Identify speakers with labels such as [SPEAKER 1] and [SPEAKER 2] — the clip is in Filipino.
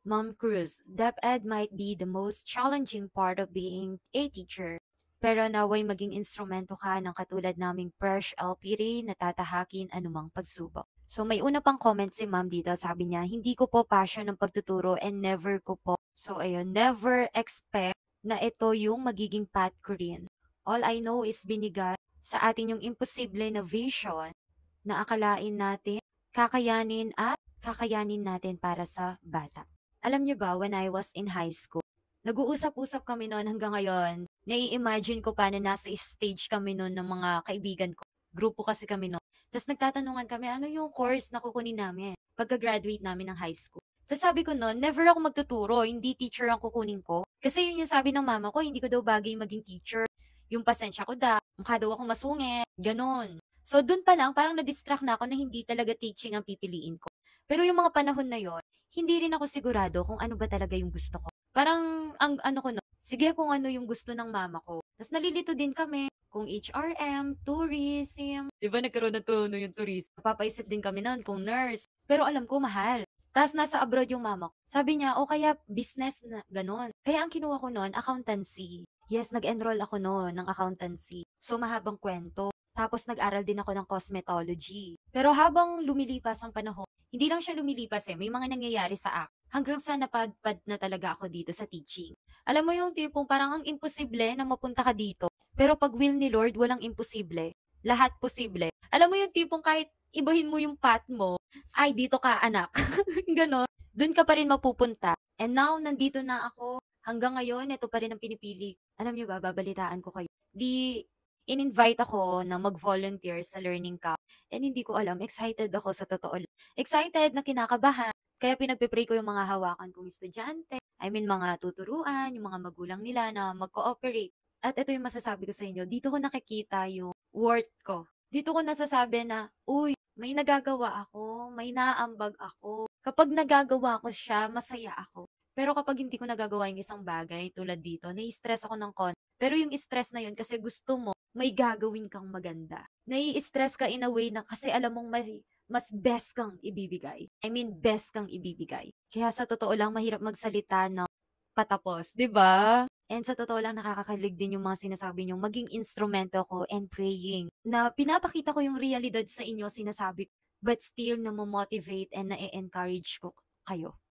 [SPEAKER 1] Mom Cruz, DepEd might be the most challenging part of being a teacher. Pero naway maging instrumento ka ng katulad naming fresh LPD na tatahakin anumang pagsubok. So may una pang comment si ma'am dito, sabi niya, hindi ko po passion ng pagtuturo and never ko po. So ayun, never expect na ito yung magiging path ko rin. All I know is binigay sa atin yung imposible na vision na akalain natin, kakayanin natin para sa bata. Alam niyo ba, when I was in high school, nag-uusap-usap kami noon hanggang ngayon. Nai-imagine ko pa na nasa stage kami noon ng mga kaibigan ko. Grupo kasi kami noon. Tapos nagtatanungan kami, ano yung course na kukunin namin pagka-graduate namin ng high school. So sabi ko noon, never ako magtuturo, hindi teacher ang kukunin ko. Kasi yun yung sabi ng mama ko, hindi ko daw bagay maging teacher. Yung pasensya ko mukha daw akong masungit, ganon. So dun pa lang, parang na-distract na ako na hindi talaga teaching ang pipiliin ko. Pero yung mga panahon na yon, hindi rin ako sigurado kung ano ba talaga yung gusto ko. Parang, ang ano ko no, sige kung ano yung gusto ng mama ko. Tapos nalilito din kami kung HRM, tourism. Di ba nagkaroon ng tono yung tourism? Papaisip din kami noon kung nurse. Pero alam ko mahal. Tapos nasa abroad yung mama ko. Sabi niya, o kaya business na ganon. Kaya ang kinuha ko noon, accountancy. Yes, nag-enroll ako noon ng accountancy. So mahabang kwento. Tapos nag-aral din ako ng cosmetology. Pero habang lumilipas ang panahon, hindi lang siya lumilipas may mga nangyayari sa akin. Hanggang sa napadpad na talaga ako dito sa teaching. Alam mo yung tipong parang ang imposible na mapunta ka dito. Pero pag will ni Lord, walang imposible. Lahat posible. Alam mo yung tipong kahit ibahin mo yung path mo, ay dito ka anak. Ganon. Doon ka pa rin mapupunta. And now, nandito na ako. Hanggang ngayon, ito pa rin ang pinipili. Alam niyo ba, babalitaan ko kayo. In-invite ako na mag-volunteer sa learning camp. And hindi ko alam, excited ako sa totoo lang. Excited na kinakabahan. Kaya pinagpipray ko yung mga hawakan kong estudyante. I mean, mga tuturuan, yung mga magulang nila na mag-cooperate. At ito yung masasabi ko sa inyo, dito ko nakikita yung worth ko. Dito ko nasasabi na, uy, may nagagawa ako, may naaambag ako. Kapag nagagawa ko siya, masaya ako. Pero kapag hindi ko nagagawa yung isang bagay tulad dito, nai-stress ako ng konti. Pero yung stress na yun kasi gusto mo, may gagawin kang maganda. Nai-stress ka in a way na kasi alam mong mas best kang ibibigay. I mean, best kang ibibigay. Kaya sa totoo lang, mahirap magsalita ng patapos, 'di ba? And sa totoo lang, nakakakilig din yung mga sinasabi niyong maging instrumento ko and praying. Na pinapakita ko yung realidad sa inyo, sinasabi ko, but still na motivate and na-encourage ko kayo.